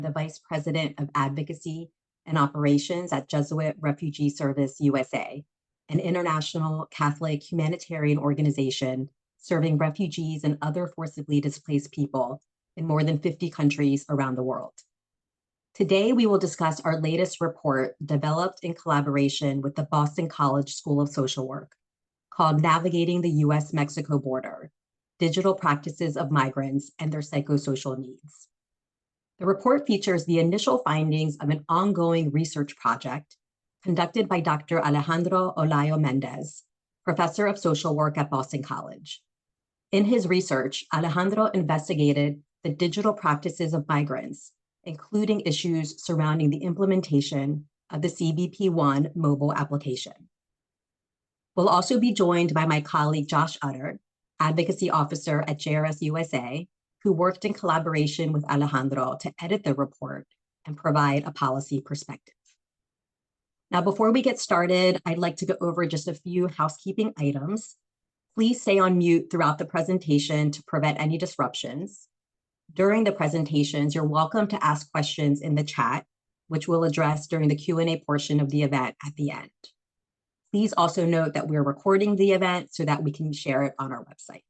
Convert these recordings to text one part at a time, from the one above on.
the Vice President of Advocacy and Operations at Jesuit Refugee Service USA, an international Catholic humanitarian organization serving refugees and other forcibly displaced people in more than 50 countries around the world. Today, we will discuss our latest report developed in collaboration with the Boston College School of Social Work called Navigating the US-Mexico Border, Digital Practices of Migrants and Their Psychosocial Needs. The report features the initial findings of an ongoing research project conducted by Dr. Alejandro Olayo-Méndez, professor of social work at Boston College. In his research, Alejandro investigated the digital practices of migrants, including issues surrounding the implementation of the CBP One mobile application. We'll also be joined by my colleague Josh Utter, advocacy officer at JRS USA, who worked in collaboration with Alejandro to edit the report and provide a policy perspective. Now, before we get started, I'd like to go over just a few housekeeping items. Please stay on mute throughout the presentation to prevent any disruptions. During the presentations, you're welcome to ask questions in the chat, which we'll address during the Q&A portion of the event at the end. Please also note that we're recording the event so that we can share it on our website.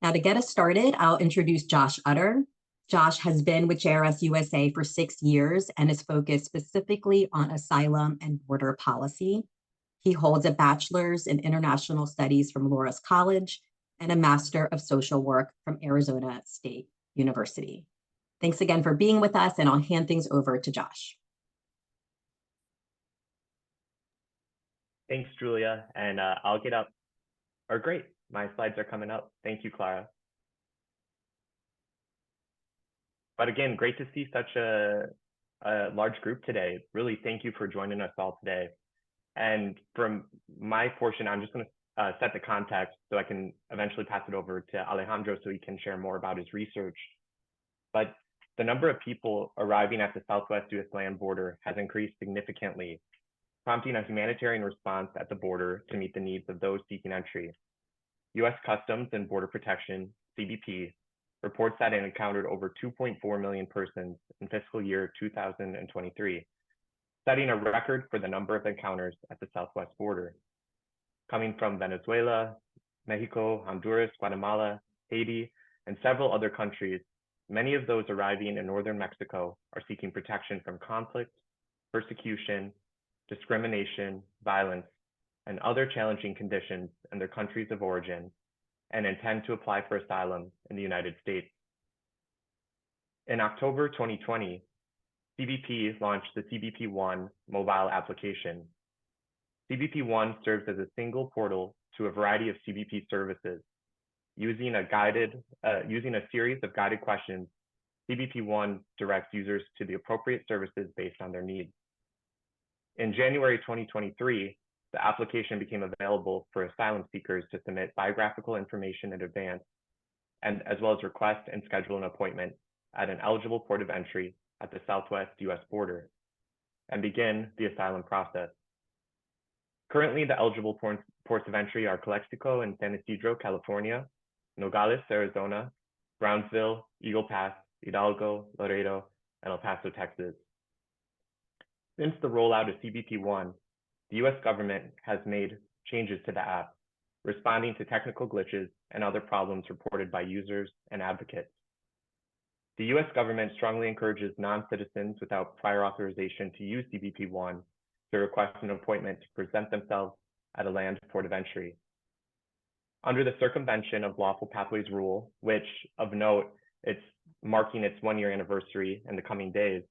Now, to get us started, I'll introduce Josh Utter. Josh has been with JRS USA for 6 years and is focused specifically on asylum and border policy. He holds a bachelor's in international studies from Loras College and a master of social work from Arizona State University. Thanks again for being with us, and I'll hand things over to Josh. Thanks, Julia, and I'll get up. Or great, my slides are coming up. Thank you, Clara. But again, great to see such a large group today. Really, thank you for joining us all today. And from my portion, I'm just going to set the context so I can eventually pass it over to Alejandro so he can share more about his research. But the number of people arriving at the Southwest US land border has increased significantly, prompting a humanitarian response at the border to meet the needs of those seeking entry. U.S. Customs and Border Protection, CBP, reports that it encountered over 2.4 million persons in fiscal year 2023, setting a record for the number of encounters at the Southwest border. Coming from Venezuela, Mexico, Honduras, Guatemala, Haiti, and several other countries, many of those arriving in northern Mexico are seeking protection from conflict, persecution, discrimination, violence, and other challenging conditions in their countries of origin, and intend to apply for asylum in the United States. In October 2020, CBP launched the CBP One mobile application. CBP One serves as a single portal to a variety of CBP services. Using a series of guided questions, CBP One directs users to the appropriate services based on their needs. In January 2023, the application became available for asylum seekers to submit biographical information in advance, and as well as request and schedule an appointment at an eligible port of entry at the Southwest US border and begin the asylum process. Currently, the eligible ports of entry are Calexico and San Isidro, California, Nogales, Arizona, Brownsville, Eagle Pass, Hidalgo, Laredo, and El Paso, Texas. Since the rollout of CBP One, the US government has made changes to the app, responding to technical glitches and other problems reported by users and advocates. The US government strongly encourages non-citizens without prior authorization to use CBP One to request an appointment to present themselves at a land port of entry. Under the Circumvention of Lawful Pathways rule, which, of note, it's marking its 1-year anniversary in the coming days,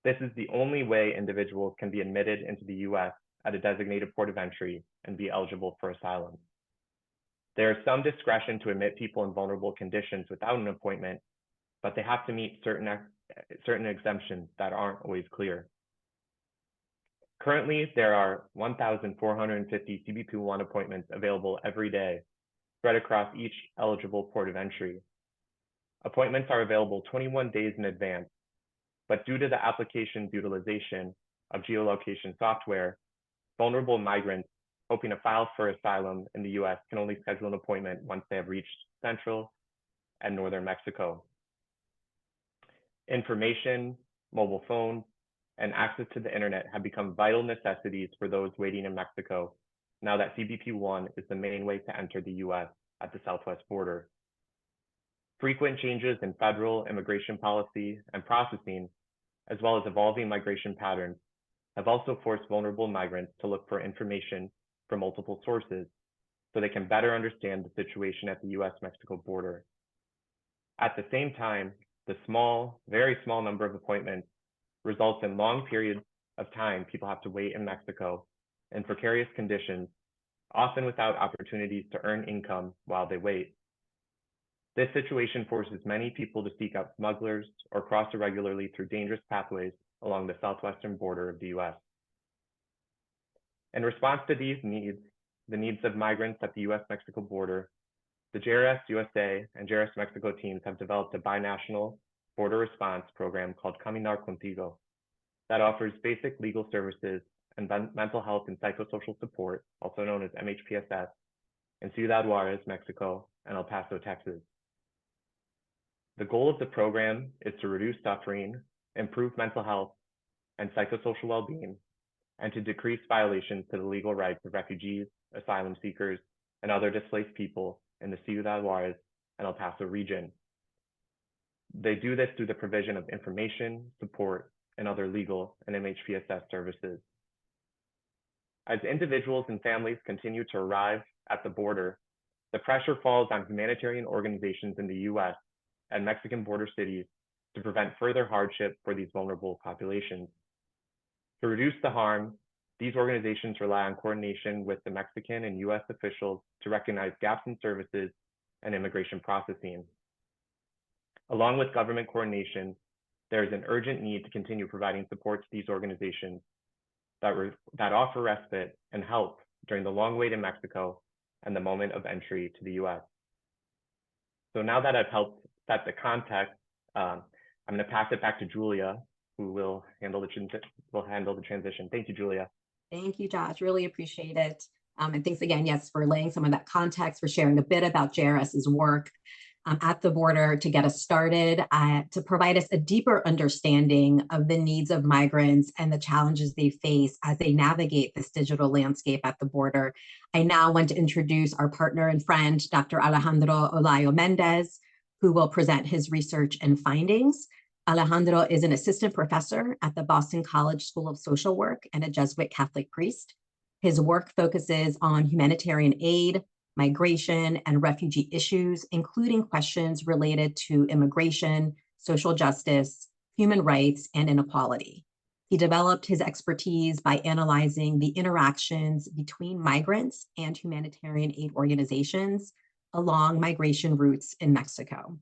this is the only way individuals can be admitted into the US at a designated port of entry and be eligible for asylum. There is some discretion to admit people in vulnerable conditions without an appointment, but they have to meet certain exemptions that aren't always clear. Currently, there are 1,450 CBP One appointments available every day, spread across each eligible port of entry. Appointments are available 21 days in advance, but due to the application's utilization of geolocation software, vulnerable migrants hoping to file for asylum in the US can only schedule an appointment once they have reached central and northern Mexico. Information, mobile phones, and access to the internet have become vital necessities for those waiting in Mexico, now that CBP One is the main way to enter the US at the southwest border. Frequent changes in federal immigration policy and processing, as well as evolving migration patterns, have also forced vulnerable migrants to look for information from multiple sources so they can better understand the situation at the US-Mexico border. At the same time, the small, very small number of appointments results in long periods of time people have to wait in Mexico in precarious conditions, often without opportunities to earn income while they wait. This situation forces many people to seek out smugglers or cross irregularly through dangerous pathways along the southwestern border of the US. In response to these needs, the needs of migrants at the US-Mexico border, the JRS USA and JRS Mexico teams have developed a binational border response program called Caminar Contigo that offers basic legal services and mental health and psychosocial support, also known as MHPSS, in Ciudad Juarez, Mexico, and El Paso, Texas. The goal of the program is to reduce suffering, improve mental health and psychosocial well-being, and to decrease violations to the legal rights of refugees, asylum seekers, and other displaced people in the Ciudad Juarez and El Paso region. They do this through the provision of information, support, and other legal and MHPSS services. As individuals and families continue to arrive at the border, the pressure falls on humanitarian organizations in the US and Mexican border cities to prevent further hardship for these vulnerable populations. To reduce the harm, these organizations rely on coordination with the Mexican and US officials to recognize gaps in services and immigration processing. Along with government coordination, there is an urgent need to continue providing support to these organizations that offer respite and help during the long wait in Mexico and the moment of entry to the US. So now that I've helped set the context, I'm going to pass it back to Julia, who will handle the transition. Thank you, Julia. Thank you, Josh. Really appreciate it. And thanks again, yes, for laying some of that context, for sharing a bit about JRS's work at the border to get us started, to provide us a deeper understanding of the needs of migrants and the challenges they face as they navigate this digital landscape at the border. I now want to introduce our partner and friend, Dr. Alejandro Olayo-Méndez, who will present his research and findings. Alejandro is an assistant professor at the Boston College School of Social Work and a Jesuit Catholic priest. His work focuses on humanitarian aid, migration, and refugee issues, including questions related to immigration, social justice, human rights, and inequality. He developed his expertise by analyzing the interactions between migrants and humanitarian aid organizations along migration routes in Mexico.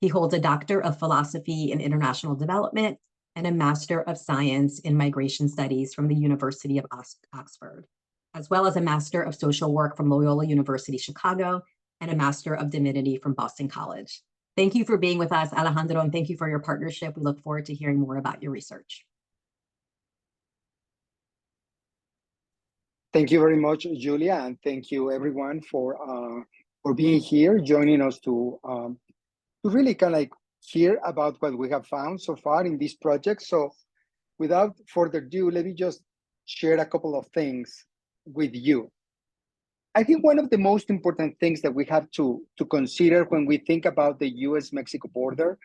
He holds a Doctor of Philosophy in International Development and a Master of Science in Migration Studies from the University of Oxford, as well as a Master of Social Work from Loyola University, Chicago, and a Master of Divinity from Boston College. Thank you for being with us, Alejandro, and thank you for your partnership. We look forward to hearing more about your research. Thank you very much, Julia, and thank you everyone for being here, joining us to really kind of like hear about what we have found so far in this project. So without further ado, let me just share a couple of things with you. I think one of the most important things that we have to consider when we think about the US-Mexico border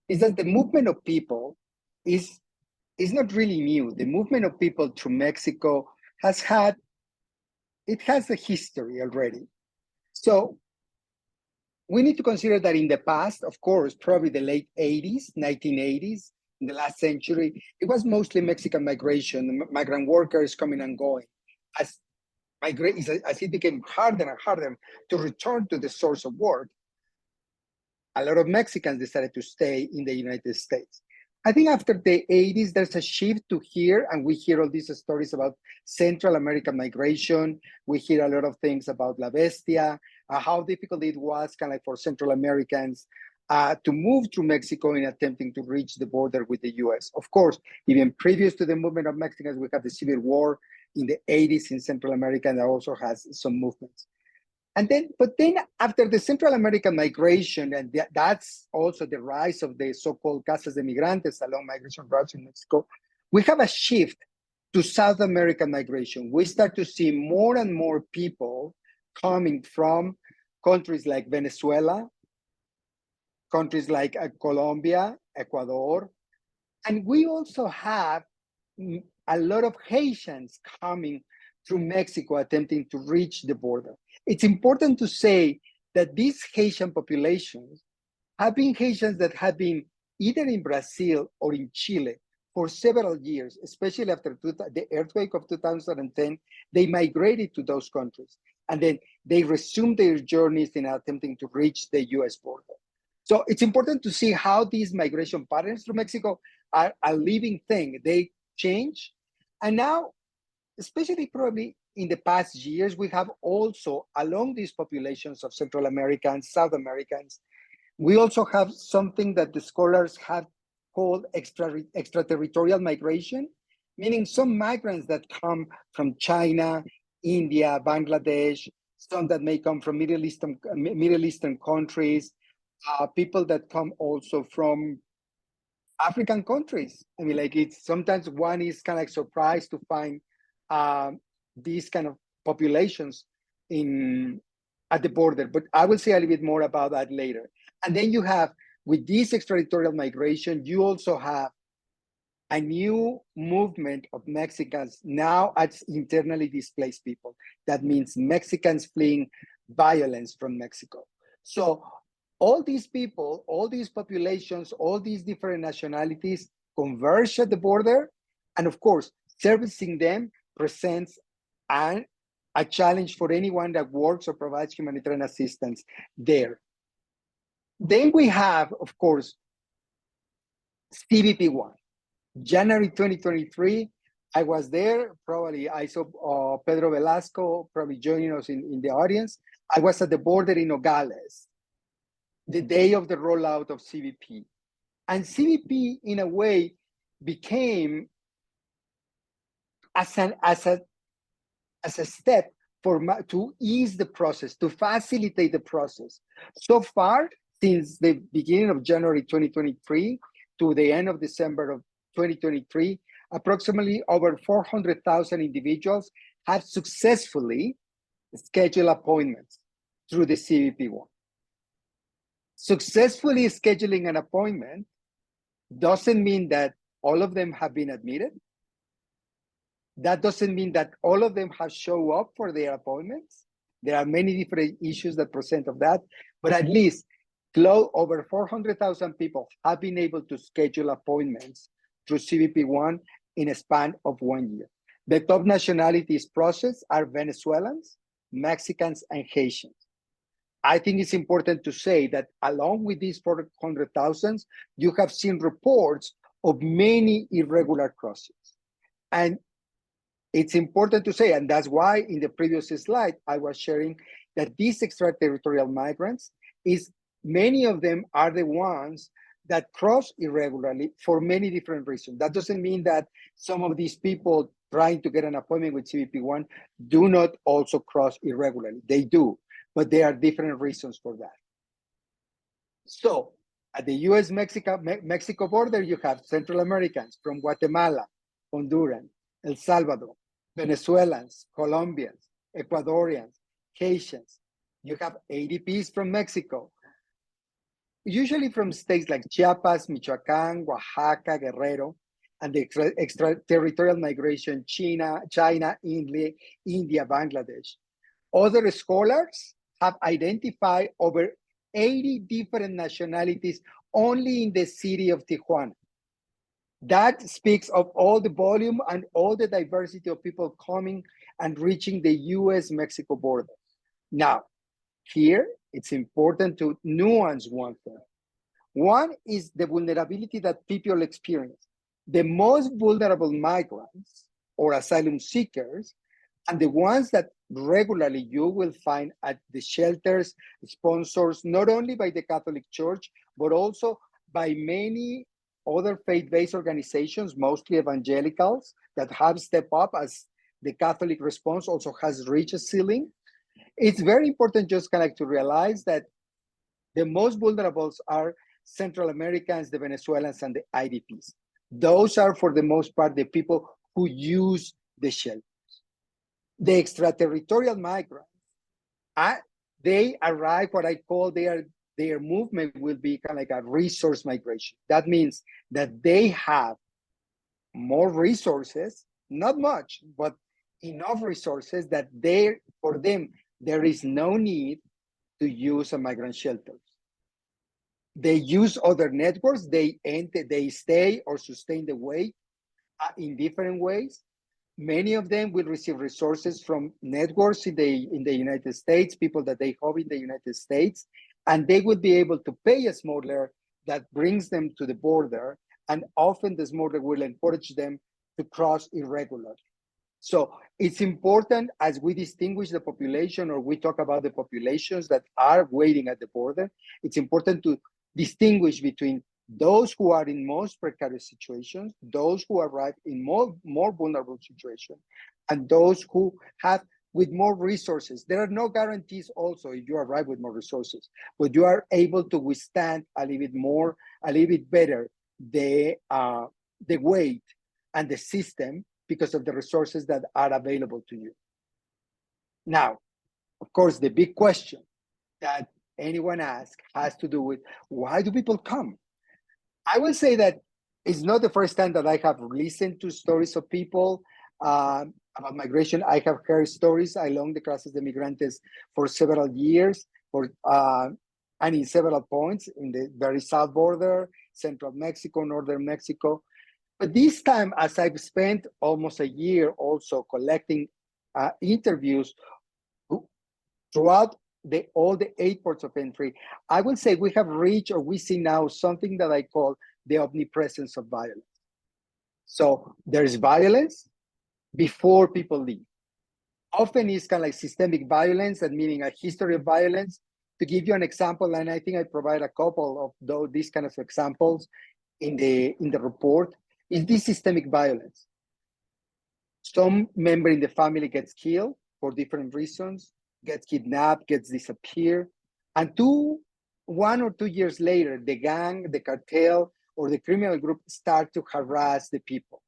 is that the movement of people is not really new. The movement of people through Mexico has a history already. So we need to consider that in the past, of course, probably the late 80s, 1980s, in the last century, it was mostly Mexican migration, migrant workers coming and going. As it became harder and harder to return to the source of work, a lot of Mexicans decided to stay in the United States. I think after the 80s, there's a shift to here, and we hear all these stories about Central American migration. We hear a lot of things about La Bestia, how difficult it was kind of like for Central Americans to move through Mexico in attempting to reach the border with the US. Of course, even previous to the movement of Mexicans, we have the Civil War in the 80s in Central America, and that also has some movements. And then, but then after the Central American migration, and that's also the rise of the so-called Casas de Migrantes along migration routes in Mexico, we have a shift to South American migration. We start to see more and more people coming from countries like Venezuela, countries like Colombia, Ecuador, and we also have a lot of Haitians coming through Mexico attempting to reach the border. It's important to say that these Haitian populations have been Haitians that have been either in Brazil or in Chile for several years, especially after the earthquake of 2010. They migrated to those countries, and then they resumed their journeys in attempting to reach the US border. So it's important to see how these migration patterns through Mexico are a living thing. They change. And now, especially probably in the past years, we have also, along these populations of Central Americans, South Americans, we also have something that the scholars have called extraterritorial migration, meaning some migrants that come from China, India, Bangladesh, some that may come from Middle Eastern countries, people that come also from African countries. I mean, like, it's sometimes one is kind of like surprised to find these kind of populations at the border, but I will say a little bit more about that later. And then you have, with this extraterritorial migration, you also have a new movement of Mexicans now as internally displaced people. That means Mexicans fleeing violence from Mexico. So all these people, all these populations, all these different nationalities converge at the border. And of course, servicing them presents a challenge for anyone that works or provides humanitarian assistance there. Then we have, of course, CBP One. January 2023, I was there. Probably I saw Pedro Velasco probably joining us in the audience. I was at the border in Nogales, the day of the rollout of CBP. And CBP, in a way, became as a step to ease the process, to facilitate the process. So far, since the beginning of January 2023 to the end of December of 2023, approximately over 400,000 individuals have successfully scheduled appointments through the CBP One. Successfully scheduling an appointment doesn't mean that all of them have been admitted. That doesn't mean that all of them have shown up for their appointments. There are many different issues that present of that, but at least over 400,000 people have been able to schedule appointments through CBP One in a span of 1 year. The top nationalities processed are Venezuelans, Mexicans, and Haitians. I think it's important to say that along with these 400,000, you have seen reports of many irregular crossings. And it's important to say, and that's why in the previous slide, I was sharing that these extraterritorial migrants, many of them are the ones that cross irregularly for many different reasons. That doesn't mean that some of these people trying to get an appointment with CBP One do not also cross irregularly. They do, but there are different reasons for that. So at the US-Mexico border, you have Central Americans from Guatemala, Honduran, El Salvador, Venezuelans, Colombians, Ecuadorians, Haitians. You have ADPs from Mexico, usually from states like Chiapas, Michoacán, Oaxaca, Guerrero, and the extraterritorial migration, China, India, Bangladesh. Other scholars have identified over 80 different nationalities only in the city of Tijuana. That speaks of all the volume and all the diversity of people coming and reaching the US-Mexico border. Now, here, it's important to nuance one thing. One is the vulnerability that people experience. The most vulnerable migrants or asylum seekers, and the ones that regularly you will find at the shelters, sponsors not only by the Catholic Church, but also by many other faith-based organizations, mostly evangelicals, that have stepped up as the Catholic response also has reached a ceiling. it's very important just kind of like to realize that the most vulnerables are Central Americans, the Venezuelans, and the IDPs. Those are, for the most part, the people who use the shelters. The extraterritorial migrants, they arrive, what I call their movement will be kind of like a resource migration. That means that they have more resources, not much, but enough resources that for them, there is no need to use a migrant shelter. They use other networks, they stay or sustain the weight in different ways. Many of them will receive resources from networks in the United States, people that they have in the United States, and they will be able to pay a smuggler that brings them to the border, and often the smuggler will encourage them to cross irregularly. So it's important as we distinguish the population, or we talk about the populations that are waiting at the border, it's important to distinguish between those who are in most precarious situations, those who arrive in more vulnerable situations, and those who have with more resources. There are no guarantees also if you arrive with more resources, but you are able to withstand a little bit better the weight and the system because of the resources that are available to you. Now, of course, the big question that anyone asks has to do with, why do people come? I will say that it's not the first time that I have listened to stories of people about migration. I have heard stories along the Clases de Migrantes for several years, and in several points in the very south border, central Mexico, northern Mexico. But this time, as I've spent almost a year also collecting interviews throughout all the 8 ports of entry, I will say we have reached, or we see now, something that I call the omnipresence of violence. So there's violence before people leave. Often it's kind of like systemic violence, and meaning a history of violence. To give you an example, and I think I provide a couple of these kind of examples in the report, is this systemic violence. Some member in the family gets killed for different reasons, gets kidnapped, gets disappeared, and 1 or 2 years later, the gang, the cartel, or the criminal group start to harass the people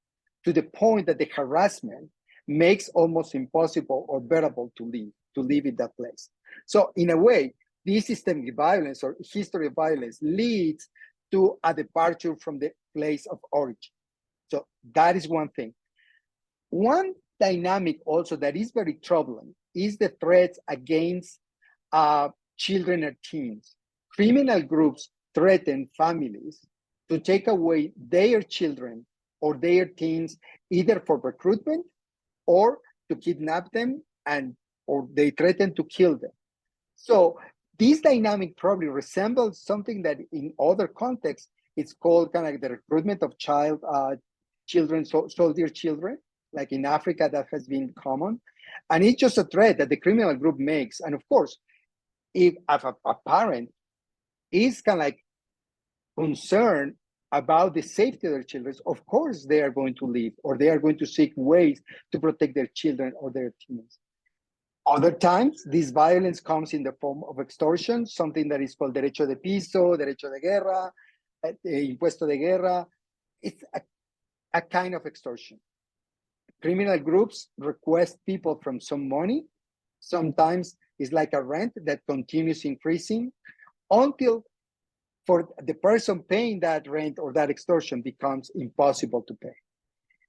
to the point that the harassment makes almost impossible or bearable to live in that place. So in a way, this systemic violence or history of violence leads to a departure from the place of origin. So that is one thing. One dynamic also that is very troubling is the threats against children or teens. Criminal groups threaten families to take away their children or their teens, either for recruitment or to kidnap them, or they threaten to kill them. So this dynamic probably resembles something that in other contexts, it's called kind of like the recruitment of children, soldier children, like in Africa, that has been common. And it's just a threat that the criminal group makes. And of course, if a parent is kind of like concerned about the safety of their children, of course they are going to leave, or they are going to seek ways to protect their children or their teens. Other times, this violence comes in the form of extortion, something that is called derecho de piso, derecho de guerra, impuesto de guerra. It's a kind of extortion. Criminal groups request people from some money. Sometimes it's like a rent that continues increasing until for the person paying that rent or that extortion becomes impossible to pay.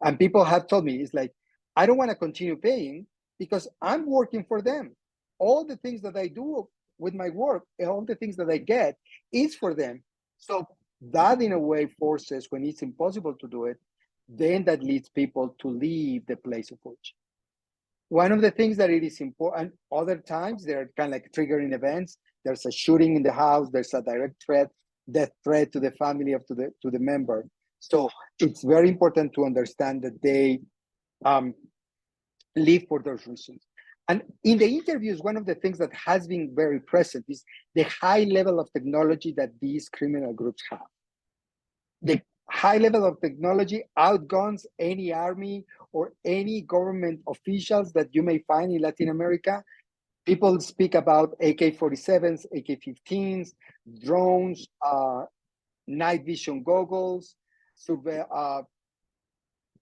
And people have told me, it's like, I don't want to continue paying because I'm working for them. All the things that I do with my work, all the things that I get is for them. So that in a way forces, when it's impossible to do it, then that leads people to leave the place of origin. One of the things that it is important, other times they're kind of like triggering events. There's a shooting in the house, there's a direct threat, death threat to the family of to the member. So it's very important to understand that they live for those reasons. And in the interviews, one of the things that has been very present is the high level of technology that these criminal groups have. The high level of technology outguns any army or any government officials that you may find in Latin America. People speak about AK-47s, AK-15s, drones, night vision goggles,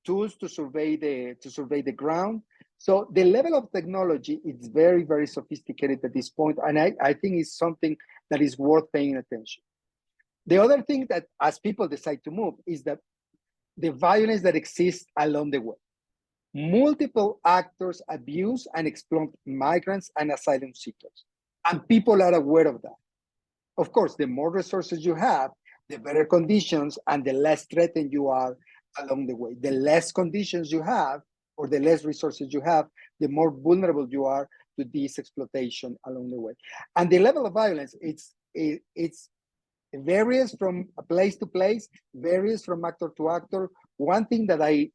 tools to survey the ground. So the level of technology is very, very sophisticated at this point, and I think it's something that is worth paying attention. The other thing that, as people decide to move, is that the violence that exists along the way. Multiple actors abuse and exploit migrants and asylum seekers, and people are aware of that. Of course, the more resources you have, the better conditions and the less threatened you are along the way. The less conditions you have, or the less resources you have, the more vulnerable you are to this exploitation along the way. And the level of violence, it's varies from place to place, varies from actor to actor. One thing that I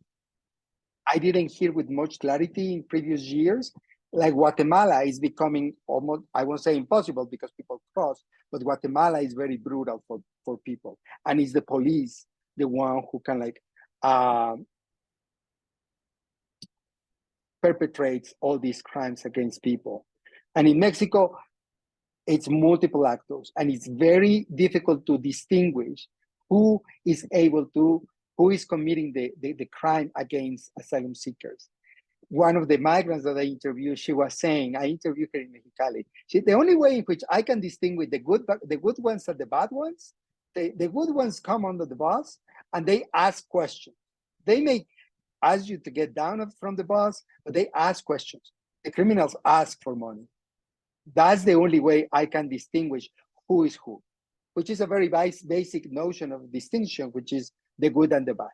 didn't hear with much clarity in previous years, like Guatemala is becoming almost, I won't say impossible because people cross, but Guatemala is very brutal for people. And it's the police, the one who can perpetrates all these crimes against people. And in Mexico, it's multiple actors, and it's very difficult to distinguish who is committing the crime against asylum seekers. One of the migrants that I interviewed, she was saying, I interviewed her in Mexicali. The only way in which I can distinguish the good ones and the bad ones, the good ones come under the bus and they ask questions. They may ask you to get down from the bus, but they ask questions. The criminals ask for money. That's the only way I can distinguish who is who, which is a very basic notion of distinction, which is the good and the bad.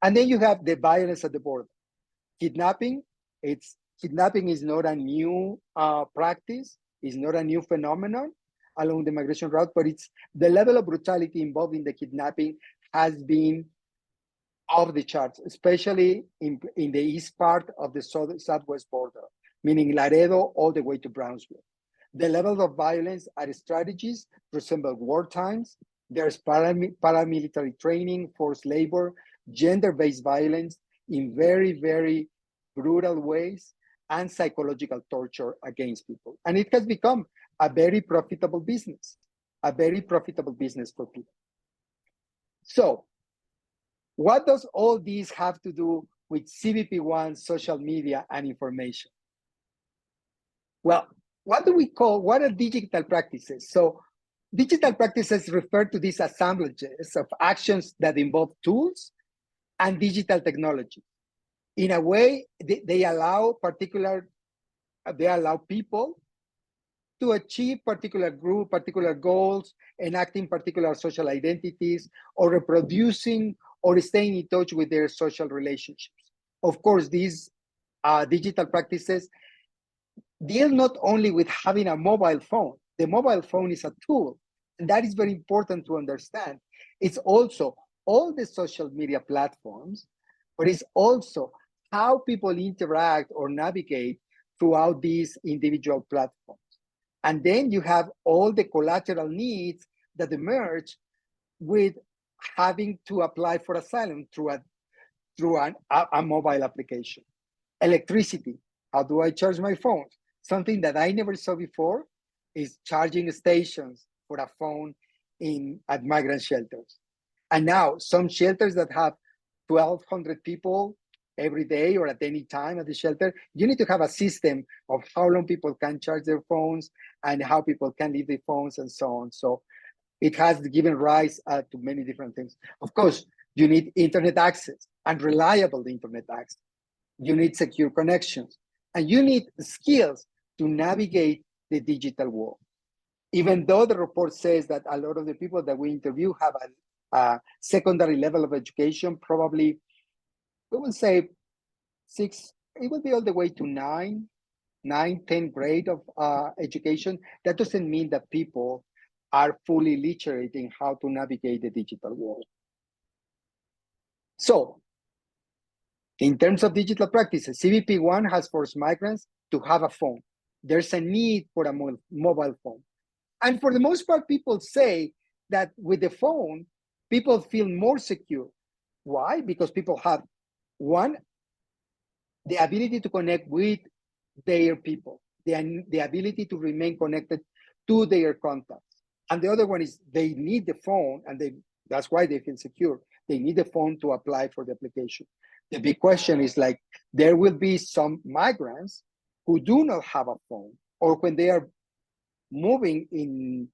And then you have the violence at the border. Kidnapping is not a new practice, it's not a new phenomenon along the migration route, but it's the level of brutality involved in the kidnapping has been off the charts, especially in the east part of the southwest border, meaning Laredo all the way to Brownsville. The level of violence and strategies resemble war times. There's paramilitary training, forced labor, gender-based violence in very, very brutal ways, and psychological torture against people. And it has become a very profitable business for people. So what does all this have to do with CBP One, social media, and information? Well, what are digital practices? So digital practices refer to these assemblages of actions that involve tools and digital technology. In a way, they allow people to achieve particular goals, enacting particular social identities, or reproducing or staying in touch with their social relationships. Of course, these digital practices deal not only with having a mobile phone. The mobile phone is a tool, and that is very important to understand. It's also all the social media platforms, but it's also how people interact or navigate throughout these individual platforms. And then you have all the collateral needs that emerge with having to apply for asylum through a mobile application. Electricity, how do I charge my phone? Something that I never saw before is charging stations for a phone at migrant shelters. And now some shelters that have 1,200 people every day or at any time at the shelter, you need to have a system of how long people can charge their phones and how people can leave their phones and so on. So it has given rise to many different things. Of course, you need internet access and reliable internet access. You need secure connections, and you need skills to navigate the digital world. Even though the report says that a lot of the people that we interview have a secondary level of education, probably, we will say 6, it will be all the way to 9, 10 grade of education. That doesn't mean that people are fully literate in how to navigate the digital world. So, in terms of digital practices, CBP One has forced migrants to have a phone. There's a need for a mobile phone. And for the most part, people say that with the phone, people feel more secure. Why? Because people have, one, the ability to connect with their people. the ability to remain connected to their contacts. And the other one is they need the phone, and that's why they feel secure. They need the phone to apply for the application. The big question is like, there will be some migrants who do not have a phone, or when they are moving in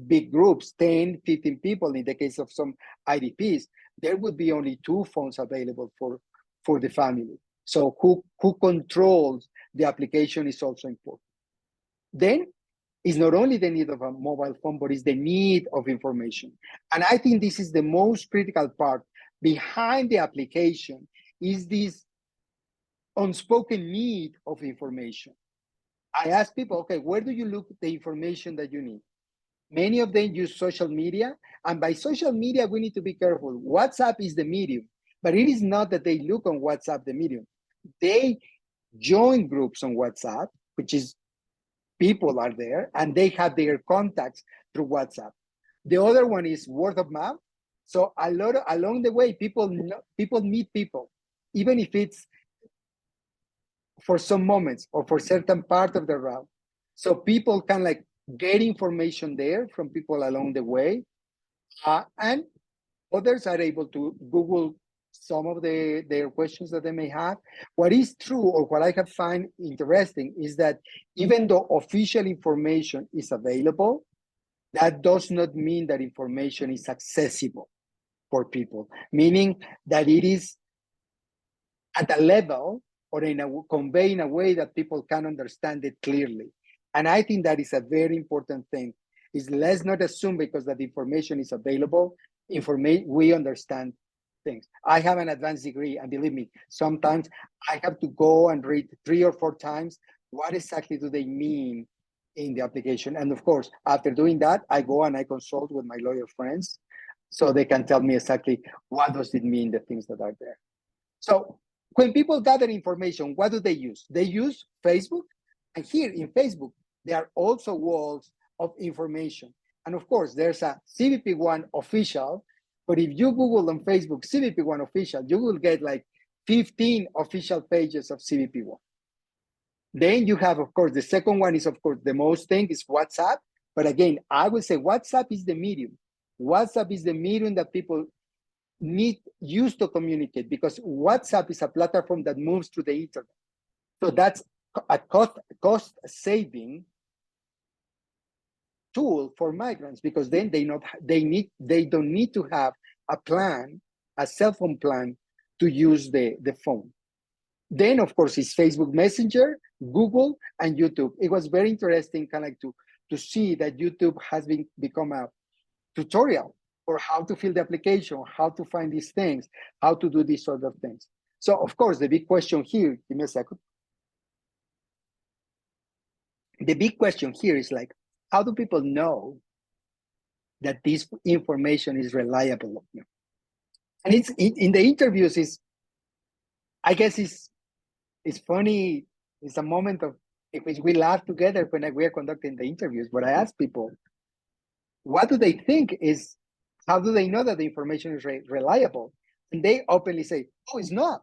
big groups, 10, 15 people, in the case of some IDPs, there would be only 2 phones available for the family. So who controls the application is also important. Then it's not only the need of a mobile phone, but it's the need of information. And I think this is the most critical part behind the application, is this unspoken need of information. I ask people, okay, where do you look at the information that you need? Many of them use social media, and by social media, we need to be careful. WhatsApp is the medium, but it is not that they look on WhatsApp, the medium. They join groups on WhatsApp, which is people are there, and they have their contacts through WhatsApp. The other one is word of mouth. So along the way, people meet people, even if it's for some moments or for certain part of the route. So people can like get information there from people along the way, and others are able to Google some of their questions that they may have. What is true, or what I have found interesting, is that even though official information is available, that does not mean that information is accessible for people, meaning that it is at a level or conveyed in a way that people can understand it clearly. And I think that is a very important thing, is let's not assume because that information is available, we understand things. I have an advanced degree, and believe me, sometimes I have to go and read 3 or 4 times what exactly do they mean in the application. And of course, after doing that, I go and I consult with my lawyer friends so they can tell me exactly what does it mean, the things that are there. So when people gather information, what do they use? They use Facebook. And here in Facebook, there are also walls of information. And of course, there's a CBP One official, but if you Google on Facebook CBP One official, you will get like 15 official pages of CBP One. Then you have, of course, the second one is, of course, the most thing is WhatsApp. But again, I would say WhatsApp is the medium. WhatsApp is the medium that people use to communicate, because WhatsApp is a platform that moves through the internet. So that's a cost-saving tool for migrants, because then they don't need to have a cell phone plan to use the phone. Then, of course, it's Facebook Messenger, Google, and YouTube. It was very interesting kind of to see that YouTube has become a tutorial for how to fill the application, how to find these things, how to do these sort of things. So, of course, the big question here, give me a second. The big question here is like, how do people know that this information is reliable? And it's in the interviews, I guess it's funny. It's a moment of in which we laugh together when we are conducting the interviews. But I ask people, what do they think is, how do they know that the information is reliable? And they openly say, oh, it's not.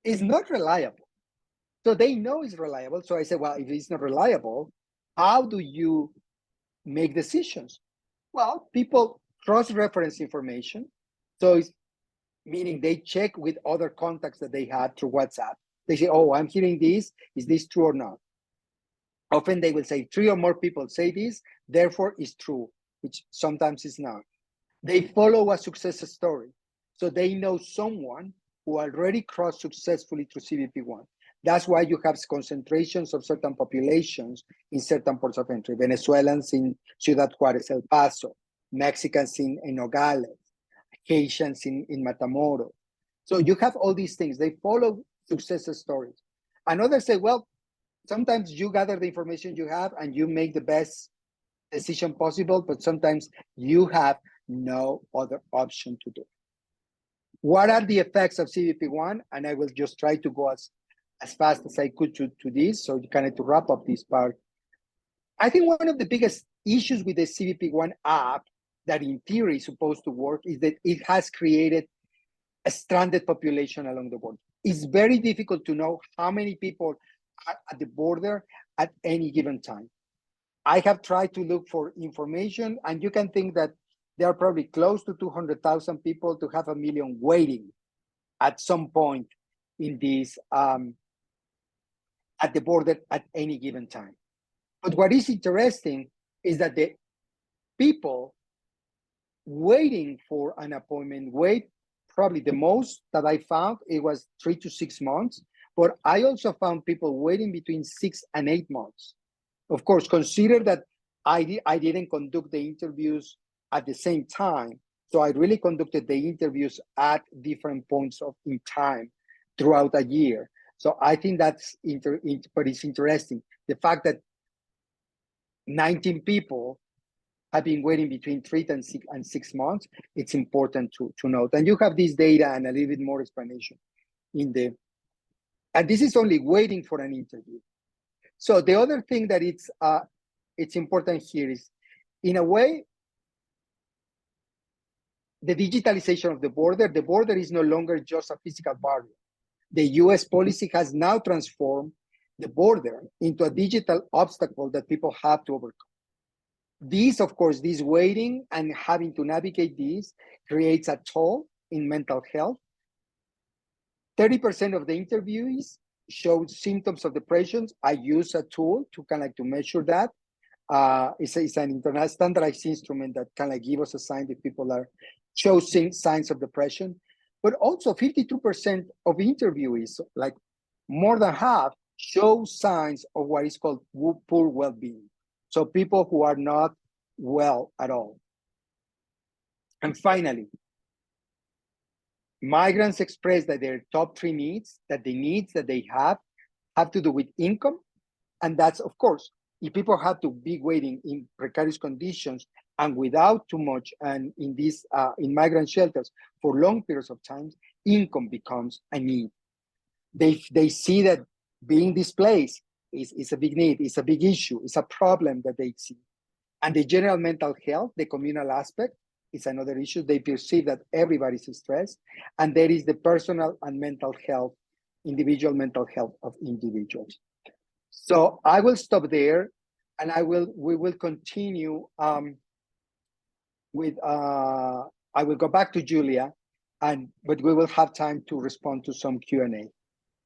It's not reliable. So they know it's reliable. So I say, well, if it's not reliable, how do you make decisions? Well, people cross-reference information. So it's meaning they check with other contacts that they had through WhatsApp. They say, oh, I'm hearing this. Is this true or not? Often they will say 3 or more people say this, therefore it's true, which sometimes is not. They follow a success story. So they know someone who already crossed successfully through CBP One. That's why you have concentrations of certain populations in certain ports of entry. Venezuelans in Ciudad Juárez, El Paso, Mexicans in Nogales, Haitians in Matamoros. So you have all these things. They follow success stories. And others say, well, sometimes you gather the information you have and you make the best decision possible, but sometimes you have no other option to do. What are the effects of CBP One? And I will just try to go as fast as I could to this, so you kind of to wrap up this part. I think one of the biggest issues with the CBP One app that in theory is supposed to work is that it has created a stranded population along the border. It's very difficult to know how many people at the border at any given time. I have tried to look for information, and you can think that there are probably close to 200,000 people to 500,000 waiting at some point in this at the border at any given time. But what is interesting is that the people waiting for an appointment wait probably the most that I found, it was 3 to 6 months, but I also found people waiting between 6 and 8 months. Of course, consider that I didn't conduct the interviews at the same time. So I really conducted the interviews at different points in time throughout a year. So I think that's but it's interesting. The fact that 19 people have been waiting between 3 and 6 months, it's important to note. And you have this data and a little bit more explanation and this is only waiting for an interview. So the other thing that it's important here is, in a way, the digitalization of the border is no longer just a physical barrier. The US policy has now transformed the border into a digital obstacle that people have to overcome. This, of course, this waiting and having to navigate this creates a toll in mental health. 30% of the interviewees showed symptoms of depression. I use a tool to to measure that. It's an international standardized instrument that give us a sign that people are showing signs of depression. But also 52% of interviewees, like more than half, show signs of what is called poor well-being. So people who are not well at all. And finally, migrants express that their top 3 needs, that the needs that they have to do with income. And that's, of course, if people have to be waiting in precarious conditions and without too much, and in these in migrant shelters for long periods of time, income becomes a need. They see that being displaced is a big need, it's a big issue, it's a problem that they see. And the general mental health, the communal aspect, is another issue. They perceive that everybody's stressed, and there is the personal and mental health, individual mental health of individuals. So I will stop there, and we will continue with I will go back to Julia, but we will have time to respond to some Q&A.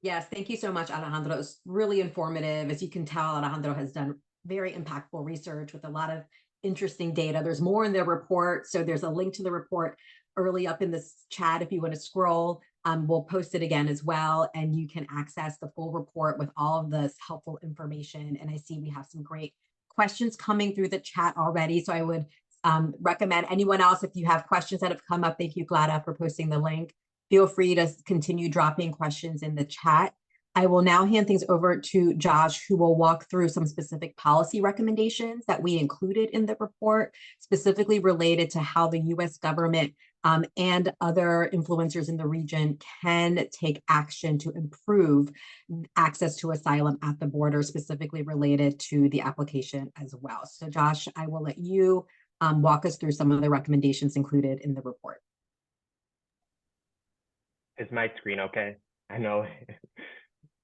Yes, thank you so much, Alejandro. It's really informative. As you can tell, Alejandro has done very impactful research with a lot of interesting data. There's more in the report, so there's a link to the report early up in this chat if you want to scroll. We'll post it again as well, and you can access the full report with all of this helpful information. And I see we have some great questions coming through the chat already, so I would recommend anyone else, if you have questions that have come up, thank you, Glada, for posting the link. Feel free to continue dropping questions in the chat. I will now hand things over to Josh, who will walk through some specific policy recommendations that we included in the report, specifically related to how the US government and other influencers in the region can take action to improve access to asylum at the border, specifically related to the application as well. So Josh, I will let you walk us through some of the recommendations included in the report. Is my screen okay? I know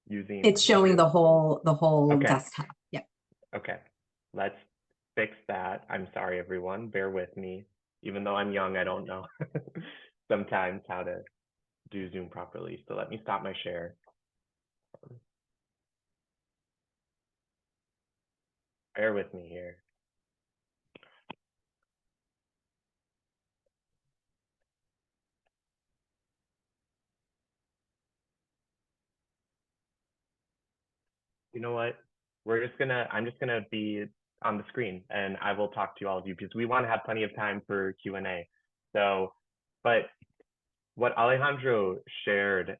using it's showing the whole okay. desktop. Yeah. Okay, let's fix that. I'm sorry, everyone. Bear with me. Even though I'm young, I don't know sometimes how to do Zoom properly. So let me stop my share. Bear with me here. You know what? I'm just gonna be on the screen, and I will talk to all of you because we want to have plenty of time for Q&A. So, but what Alejandro shared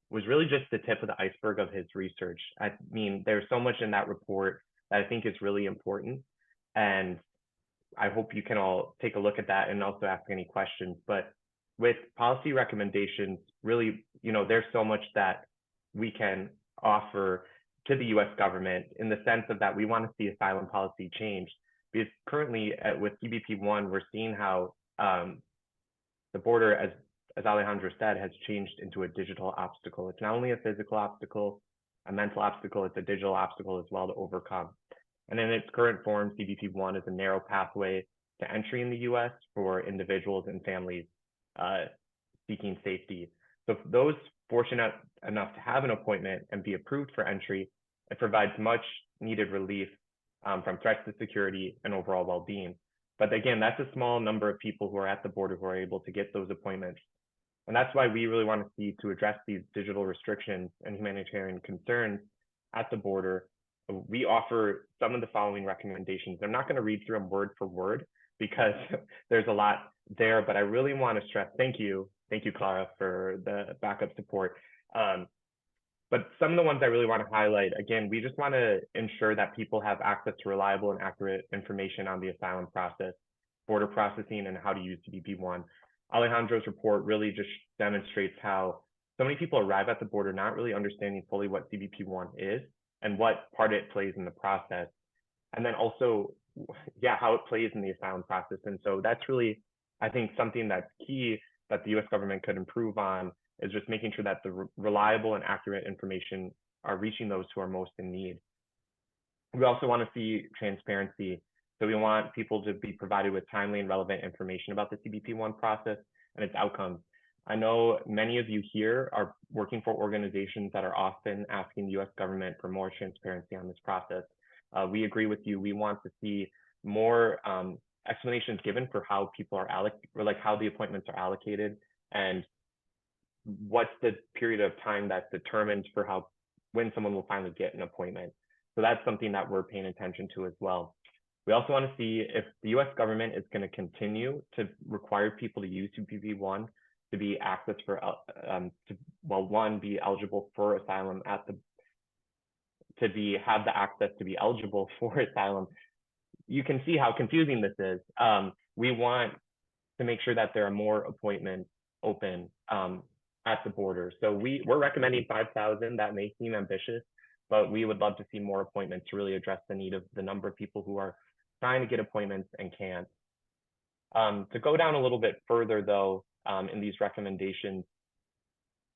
was really just the tip of the iceberg of his research. I mean, there's so much in that report that I think is really important, and I hope you can all take a look at that and also ask any questions. But with policy recommendations, really, there's so much that we can offer to the US government in the sense of that we want to see asylum policy change. Because currently with CBP One, we're seeing how the border, as Alejandro said, has changed into a digital obstacle. It's not only a physical obstacle, a mental obstacle, it's a digital obstacle as well to overcome. And in its current form, CBP One is a narrow pathway to entry in the US for individuals and families seeking safety. So for those fortunate enough to have an appointment and be approved for entry, it provides much needed relief from threats to security and overall well-being. But again, that's a small number of people who are at the border who are able to get those appointments. And that's why we really want to see, to address these digital restrictions and humanitarian concerns at the border, we offer some of the following recommendations. I'm not going to read through them word for word because there's a lot there, but I really want to stress, thank you, Clara, for the backup support. But some of the ones I really want to highlight, again, we just want to ensure that people have access to reliable and accurate information on the asylum process, border processing, and how to use CBP One. Alejandro's report really just demonstrates how so many people arrive at the border not really understanding fully what CBP One is and what part it plays in the process. And then also, how it plays in the asylum process. And so that's really, I think, something that's key that the US government could improve on, is just making sure that the reliable and accurate information are reaching those who are most in need. We also want to see transparency. So we want people to be provided with timely and relevant information about the CBP One process and its outcomes. I know many of you here are working for organizations that are often asking the US government for more transparency on this process. We agree with you. We want to see more explanations given for how people are how the appointments are allocated, and what's the period of time that's determined for when someone will finally get an appointment. So that's something that we're paying attention to as well. We also want to see if the US government is going to continue to require people to use CBP One to be access for, one, be eligible for asylum have the access to be eligible for asylum. You can see how confusing this is. We want to make sure that there are more appointments open at the border. So we're recommending 5,000. That may seem ambitious, but we would love to see more appointments to really address the need of the number of people who are trying to get appointments and can't. To go down a little bit further though, in these recommendations,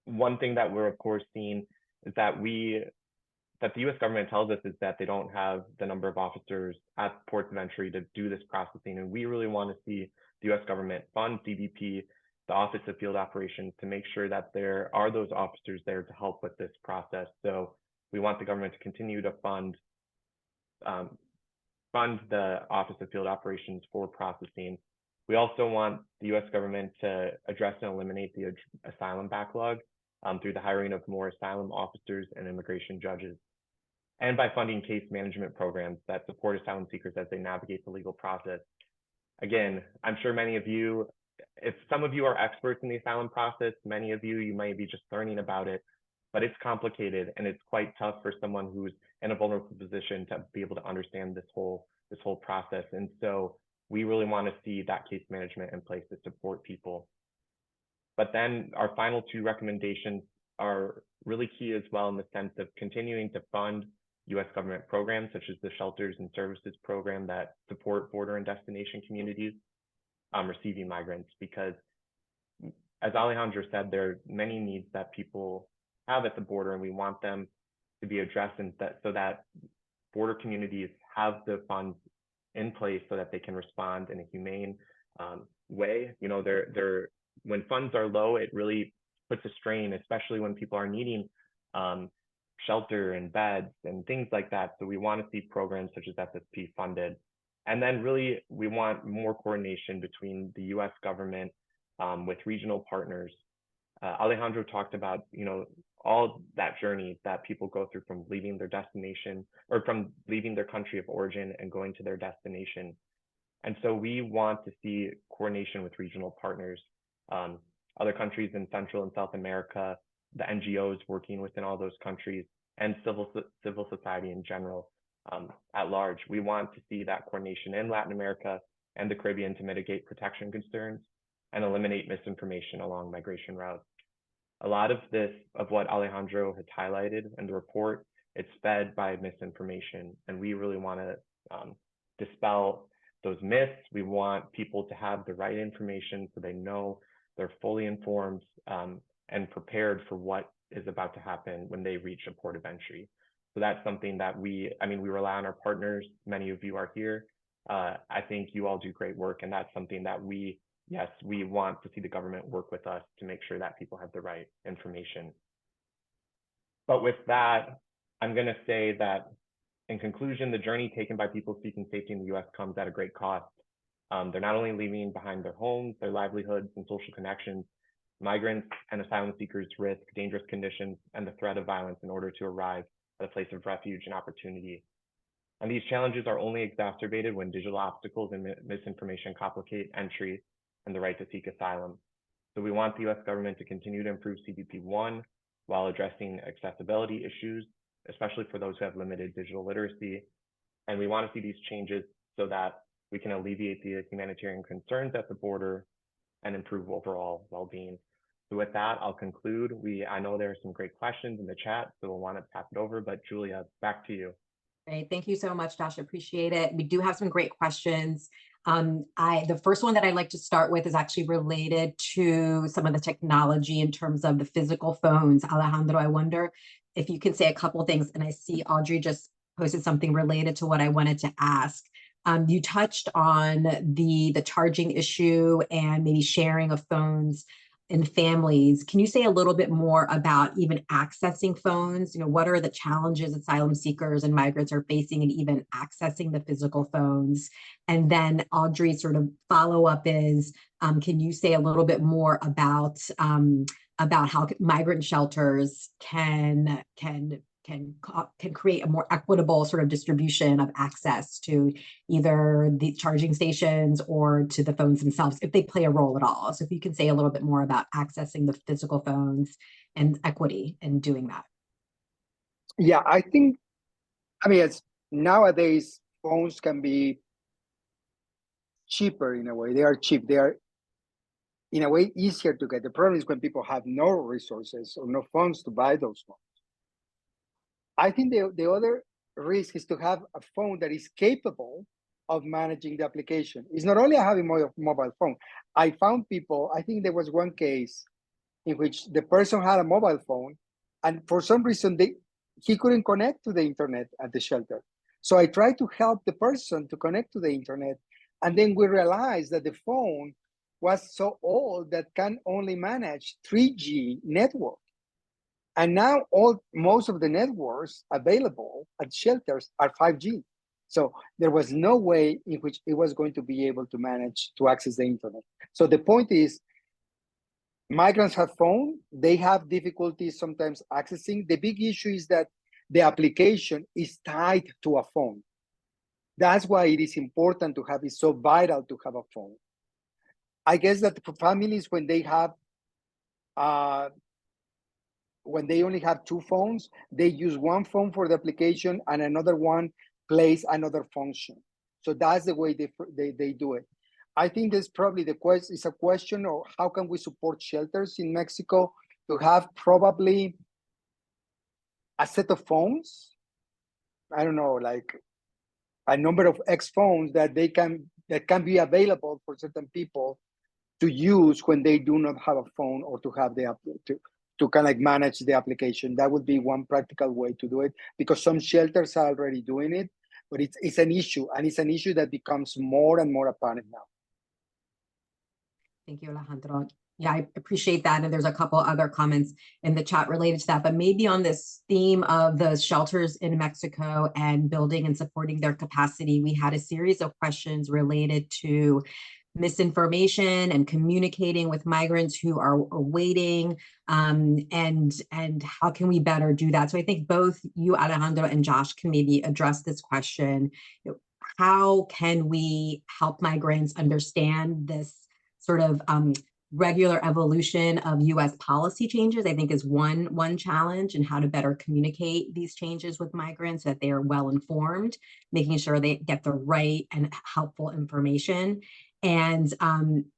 one thing that we're of course seeing is that the US government tells us is that they don't have the number of officers at ports of entry to do this processing. And we really want to see the US government fund CBP, the Office of Field Operations, to make sure that there are those officers there to help with this process. So we want the government to continue to fund the Office of Field Operations for processing. We also want the US government to address and eliminate the asylum backlog through the hiring of more asylum officers and immigration judges, and by funding case management programs that support asylum seekers as they navigate the legal process. Again, I'm sure many of you, if some of you are experts in the asylum process, many of you might be just learning about it, but it's complicated and it's quite tough for someone who's in a vulnerable position to be able to understand this whole process. And so we really want to see that case management in place to support people. But then our final two recommendations are really key as well, in the sense of continuing to fund US government programs such as the Shelters and Services Program that support border and destination communities receiving migrants, because as Alejandro said, there are many needs that people have at the border, and we want them to be addressed, and so that border communities have the funds in place so that they can respond in a humane way. You know, when funds are low, it really puts a strain, especially when people are needing shelter and beds and things like that. So we want to see programs such as SSP funded. And then really, we want more coordination between the US government with regional partners. Alejandro talked about, you know, all that journey that people go through from leaving their destination, or from leaving their country of origin and going to their destination. And so we want to see coordination with regional partners, other countries in Central and South America, the NGOs working within all those countries, and civil society in general at large. We want to see that coordination in Latin America and the Caribbean to mitigate protection concerns and eliminate misinformation along migration routes. A lot of what Alejandro has highlighted in the report, it's fed by misinformation, and we really want to dispel those myths. We want people to have the right information so they know they're fully informed, and prepared for what is about to happen when they reach a port of entry. So that's something that we rely on our partners. Many of you are here. I think you all do great work, and that's something that we want to see the government work with us to make sure that people have the right information. But with that, I'm going to say that in conclusion, the journey taken by people seeking safety in the US comes at a great cost. They're not only leaving behind their homes, their livelihoods, and social connections. Migrants and asylum seekers risk dangerous conditions and the threat of violence in order to arrive at a place of refuge and opportunity. And these challenges are only exacerbated when digital obstacles and misinformation complicate entry and the right to seek asylum. So we want the US government to continue to improve CBP One while addressing accessibility issues, especially for those who have limited digital literacy. And we want to see these changes so that we can alleviate the humanitarian concerns at the border and improve overall well-being. So with that, I'll conclude. I know there are some great questions in the chat, so we'll want to pass it over, but Julia, back to you. Great, thank you so much, Josh, appreciate it. We do have some great questions. The first one that I'd like to start with is actually related to some of the technology in terms of the physical phones. Alejandro, I wonder if you can say a couple of things, and I see Audrey just posted something related to what I wanted to ask. You touched on the charging issue and maybe sharing of phones in families. Can you say a little bit more about even accessing phones? What are the challenges asylum seekers and migrants are facing in even accessing the physical phones? And then Audrey's sort of follow-up is, can you say a little bit more about how migrant shelters can create a more equitable sort of distribution of access to either the charging stations or to the phones themselves, if they play a role at all. So if you can say a little bit more about accessing the physical phones and equity in doing that. Yeah, I think, it's nowadays phones can be cheaper in a way. They are cheap. They are in a way easier to get. The problem is when people have no resources or no funds to buy those phones. I think the other risk is to have a phone that is capable of managing the application. It's not only having a mobile phone. I found people, I think there was one case in which the person had a mobile phone, and for some reason he couldn't connect to the internet at the shelter. So I tried to help the person to connect to the internet, and then we realized that the phone was so old that can only manage 3G network. And now most of the networks available at shelters are 5G. So there was no way in which it was going to be able to manage to access the internet. So the point is, migrants have phone, they have difficulties sometimes accessing. The big issue is that the application is tied to a phone. That's why it is important to have, it's so vital to have a phone. I guess that for families, when they only have two phones, they use one phone for the application and another one plays another function. So that's the way they do it. I think there's probably it's a question of how can we support shelters in Mexico to have probably a set of phones. I don't know, like a number of X phones that can be available for certain people to use when they do not have a phone, or to have to kind of manage the application. That would be one practical way to do it, because some shelters are already doing it, but it's an issue, and it's an issue that becomes more and more apparent now. Thank you, Alejandro. Yeah, I appreciate that. And there's a couple other comments in the chat related to that, but maybe on this theme of the shelters in Mexico and building and supporting their capacity, we had a series of questions related to misinformation and communicating with migrants who are waiting, and how can we better do that? So I think both you, Alejandro, and Josh can maybe address this question. How can we help migrants understand this sort of regular evolution of US policy changes? I think is one challenge, and how to better communicate these changes with migrants so that they are well informed, making sure they get the right and helpful information. And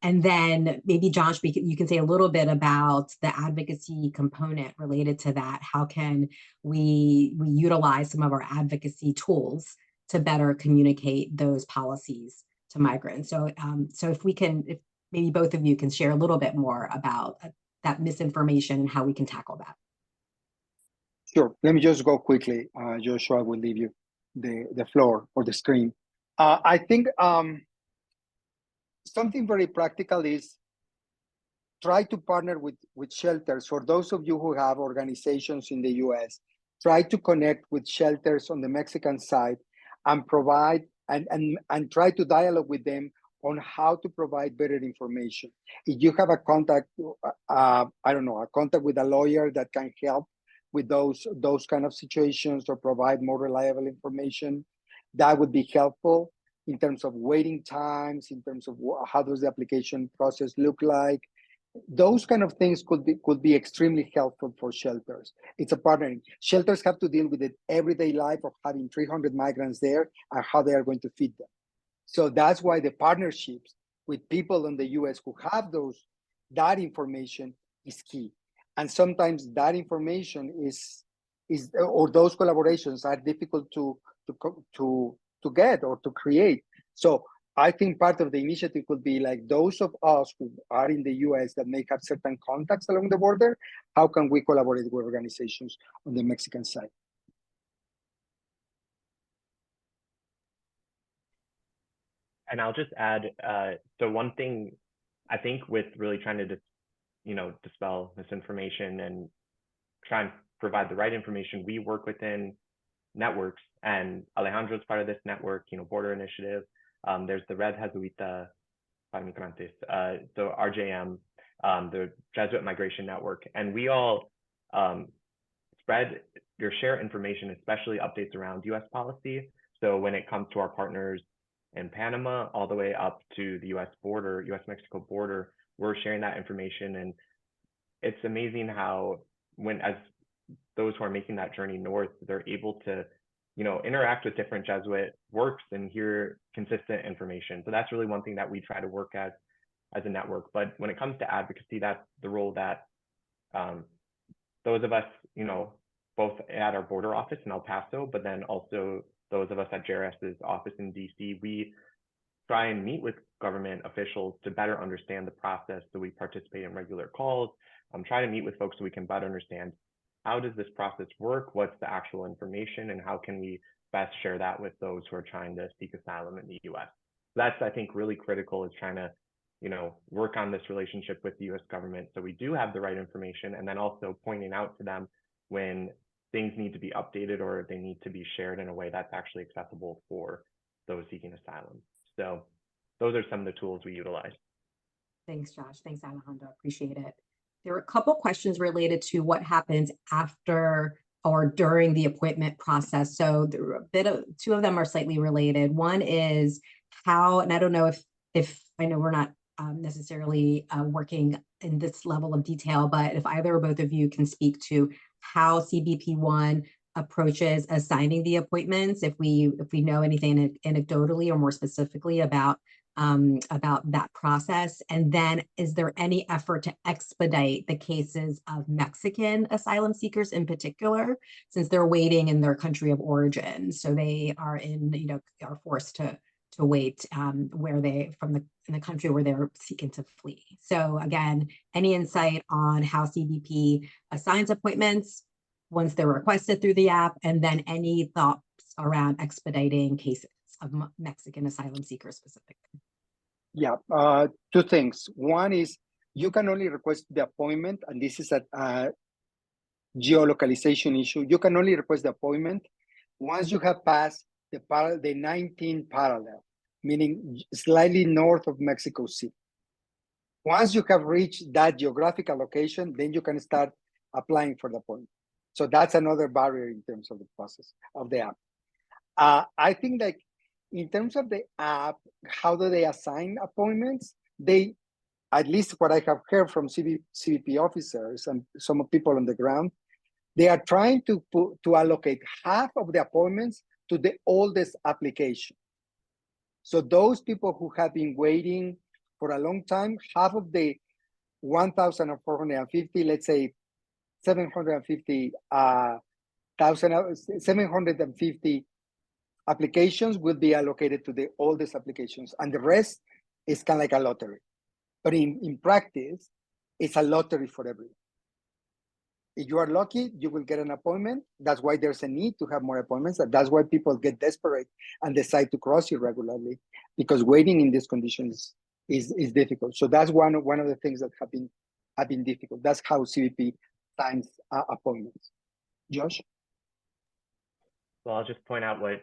then maybe Josh, you can say a little bit about the advocacy component related to that. How can we utilize some of our advocacy tools to better communicate those policies to migrants? So if maybe both of you can share a little bit more about that misinformation and how we can tackle that. Sure. Let me just go quickly. Joshua, I will leave you the floor or the screen. I think something very practical is try to partner with shelters. For those of you who have organizations in the US, try to connect with shelters on the Mexican side and provide and try to dialogue with them on how to provide better information. If you have a contact, I don't know, a contact with a lawyer that can help with those kind of situations or provide more reliable information, that would be helpful in terms of waiting times, in terms of how does the application process look like. Those kind of things could be extremely helpful for shelters. It's a partnering. Shelters have to deal with the everyday life of having 300 migrants there and how they are going to feed them. So that's why the partnerships with people in the US who have that information is key. And sometimes that information is or those collaborations are difficult to get or to create. So I think part of the initiative could be like those of us who are in the US that may have certain contacts along the border, how can we collaborate with organizations on the Mexican side? And I'll just add, so one thing I think with really trying to dispel misinformation and try and provide the right information, we work within networks, and Alejandro is part of this network, Border Initiative. There's the Red Jesuit para Migrantes, so RJM, the Jesuit Migration Network, and we all share information, especially updates around US policy. So when it comes to our partners in Panama, all the way up to the US Mexico border, we're sharing that information. And it's amazing how as those who are making that journey north, they're able to interact with different Jesuit works and hear consistent information. So that's really one thing that we try to work as a network. But when it comes to advocacy, that's the role that those of us, both at our border office in El Paso, but then also those of us at JRS's office in DC, we try and meet with government officials to better understand the process. So we participate in regular calls, try to meet with folks so we can better understand how does this process work, what's the actual information, and how can we best share that with those who are trying to seek asylum in the US. That's, I think, really critical, is trying to work on this relationship with the US government so we do have the right information, and then also pointing out to them when things need to be updated or they need to be shared in a way that's actually accessible for those seeking asylum. So those are some of the tools we utilize. Thanks, Josh. Thanks, Alejandro. Appreciate it. There are a couple questions related to what happens after or during the appointment process. So two of them are slightly related. One is how, and I don't know if I know we're not necessarily working in this level of detail, but if either or both of you can speak to how CBP One approaches assigning the appointments, if we know anything anecdotally or more specifically about that process. And then is there any effort to expedite the cases of Mexican asylum seekers in particular, since they're waiting in their country of origin? So they are are forced to wait in the country where they're seeking to flee. So again, any insight on how CBP assigns appointments once they're requested through the app, and then any thoughts around expediting cases of Mexican asylum seekers specifically? Yeah, two things. One is you can only request the appointment, and this is a geolocalization issue. You can only request the appointment once you have passed the 19 parallel, meaning slightly north of Mexico City. Once you have reached that geographical location, then you can start applying for the appointment. So that's another barrier in terms of the process of the app. I think like in terms of the app, how do they assign appointments? They, at least what I have heard from CBP officers and some people on the ground, they are trying to allocate half of the appointments to the oldest application. So those people who have been waiting for a long time, half of the 1,450, let's say 750 applications will be allocated to the oldest applications, and the rest is kind of like a lottery. But in practice, it's a lottery for everyone. If you are lucky, you will get an appointment. That's why there's a need to have more appointments. And that's why people get desperate and decide to cross irregularly, because waiting in these conditions is difficult. So that's one of the things that have been difficult. That's how CBP times appointments. Josh? Well, I'll just point out what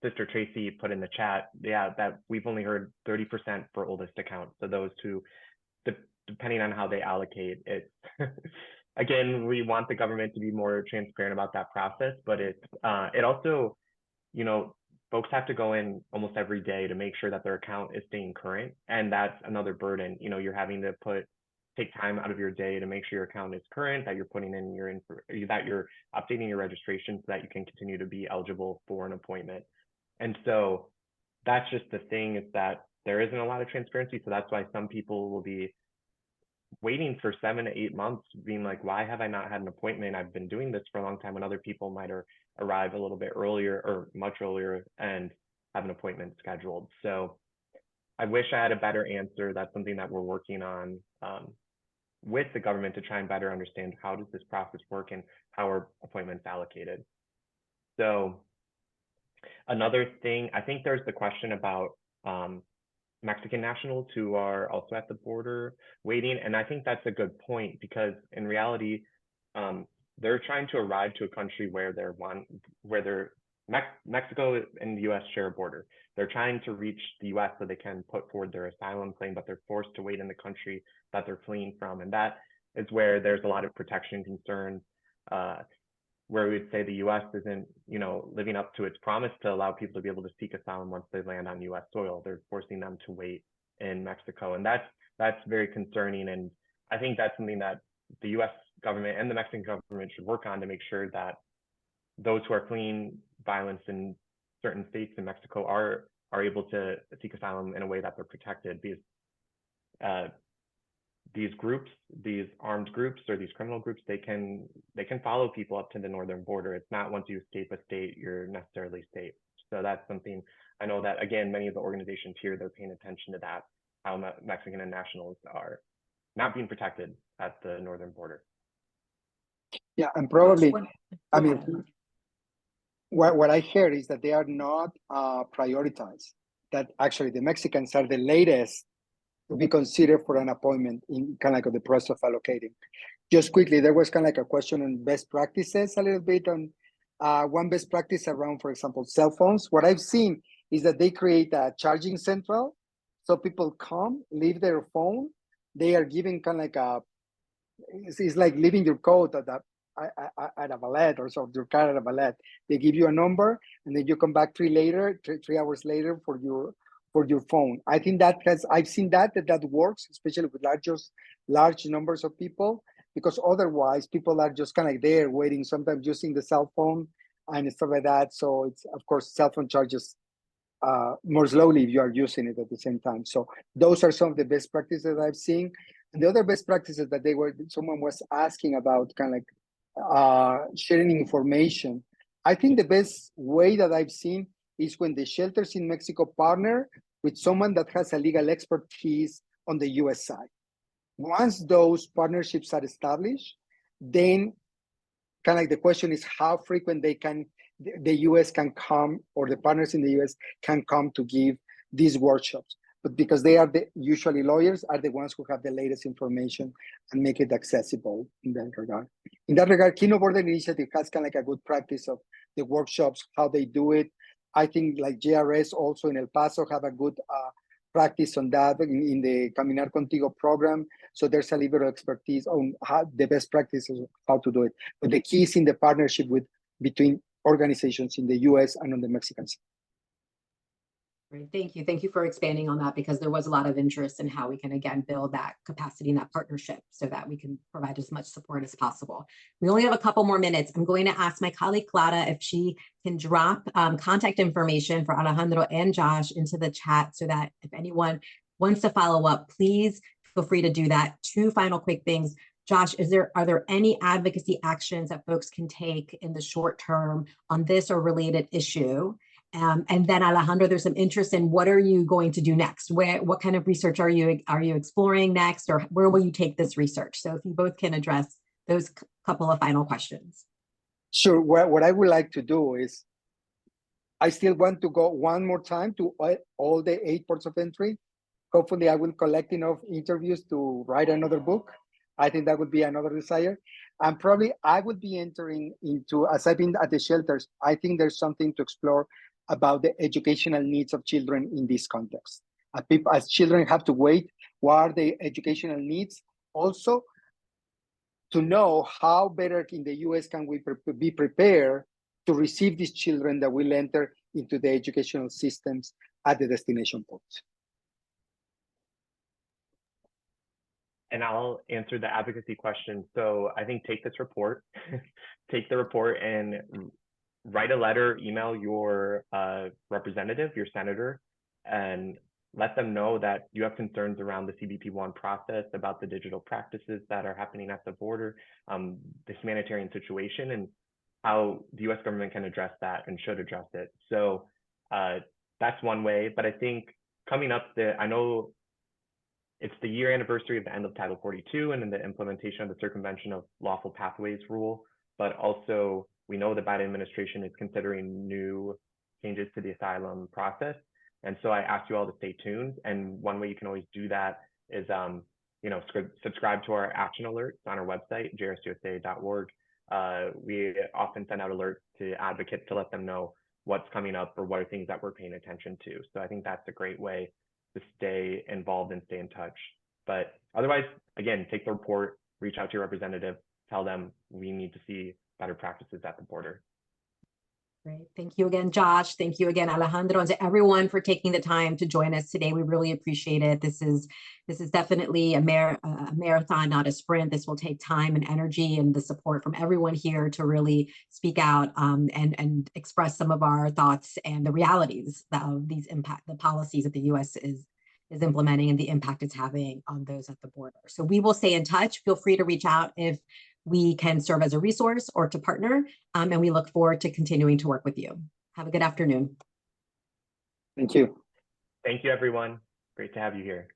Sister Tracy put in the chat. Yeah, that we've only heard 30% for oldest accounts. So those who, depending on how they allocate it, again, we want the government to be more transparent about that process, but it also, you know, folks have to go in almost every day to make sure that their account is staying current. And that's another burden. You know, you're having to take time out of your day to make sure your account is current, that you're putting in that you're updating your registration so that you can continue to be eligible for an appointment. And so that's just the thing, is that there isn't a lot of transparency. So that's why some people will be waiting for 7 to 8 months, being like, why have I not had an appointment? I've been doing this for a long time, and other people might arrive a little bit earlier or much earlier and have an appointment scheduled. So I wish I had a better answer. That's something that we're working on with the government to try and better understand how does this process work and how are appointments allocated. So another thing, I think there's the question about Mexican nationals who are also at the border waiting. And I think that's a good point, because in reality, they're trying to arrive to a country where Mexico and the US share a border. They're trying to reach the US so they can put forward their asylum claim, but they're forced to wait in the country that they're fleeing from. And that is where there's a lot of protection concerns, where we'd say the US isn't, you know, living up to its promise to allow people to be able to seek asylum once they land on US soil. They're forcing them to wait in Mexico. And that's very concerning. And I think that's something that the US government and the Mexican government should work on, to make sure that those who are fleeing violence in certain states in Mexico are able to seek asylum in a way that they're protected. Because these groups, these armed groups or these criminal groups, they can follow people up to the northern border. It's not once you escape a state, you're necessarily safe. So that's something I know that, again, many of the organizations here, they're paying attention to that, how Mexican and nationals are not being protected at the northern border. Yeah, and probably, I mean, what I hear is that they are not prioritized, that actually the Mexicans are the latest to be considered for an appointment in kind of like the process of allocating. Just quickly, there was kind of like a question on best practices a little bit on one best practice around, for example, cell phones. What I've seen is that they create a charging central. So people come, leave their phone. They are given kind of like it's like leaving your coat at a valet or so, your car at a valet. They give you a number, and then you come back 3 hours later for your phone. I think I've seen that works, especially with large numbers of people, because otherwise people are just kind of like there waiting, sometimes using the cell phone and stuff like that. So it's, of course, cell phone charges more slowly if you are using it at the same time. So those are some of the best practices that I've seen. And the other best practices that someone was asking about, kind of like sharing information. I think the best way that I've seen is when the shelters in Mexico partner with someone that has a legal expertise on the US side. Once those partnerships are established, then kind of like the question is how frequent the US can come, or the partners in the US can come to give these workshops. But because they are usually lawyers, are the ones who have the latest information and make it accessible in that regard. In that regard, Kino Border Initiative has kind of like a good practice of the workshops, how they do it. I think like JRS also in El Paso have a good practice on that in the Caminar Contigo program. So there's a little expertise on how the best practices of how to do it. But the key is in the partnership between organizations in the US and on the Mexican side. Great. Thank you. Thank you for expanding on that, because there was a lot of interest in how we can, again, build that capacity and that partnership so that we can provide as much support as possible. We only have a couple more minutes. I'm going to ask my colleague Clara if she can drop contact information for Alejandro and Josh into the chat, so that if anyone wants to follow up, please feel free to do that. 2 final quick things. Josh, are there any advocacy actions that folks can take in the short term on this or related issue? And then Alejandro, there's some interest in what are you going to do next? What kind of research are you exploring next, or where will you take this research? So if you both can address those couple of final questions. Sure. What I would like to do is, I still want to go one more time to all the 8 ports of entry. Hopefully I will collect enough interviews to write another book. I think that would be another desire. And probably I would be entering into, as I've been at the shelters, I think there's something to explore about the educational needs of children in this context. As children have to wait, what are the educational needs? Also, to know how better in the US can we be prepared to receive these children that will enter into the educational systems at the destination ports. And I'll answer the advocacy question. So I think take this report, take the report and write a letter, email your representative, your senator, and let them know that you have concerns around the CBP One process, about the digital practices that are happening at the border, the humanitarian situation, and how the US government can address that and should address it. So that's one way. But I think coming up, I know it's the year anniversary of the end of Title 42 and in the implementation of the Circumvention of Lawful Pathways rule, but also we know the Biden administration is considering new changes to the asylum process. And so I ask you all to stay tuned. And one way you can always do that is, subscribe to our action alerts on our website, jrsusa.org. We often send out alerts to advocates to let them know what's coming up or what are things that we're paying attention to. So I think that's a great way to stay involved and stay in touch. But otherwise, again, take the report, reach out to your representative, tell them we need to see better practices at the border. Great. Thank you again, Josh. Thank you again, Alejandro, and to everyone for taking the time to join us today. We really appreciate it. This is definitely a marathon, not a sprint. This will take time and energy and the support from everyone here to really speak out and express some of our thoughts and the realities of these the policies that the U.S. is implementing and the impact it's having on those at the border. So we will stay in touch. Feel free to reach out if we can serve as a resource or to partner, and we look forward to continuing to work with you. Have a good afternoon. Thank you. Thank you, everyone. Great to have you here.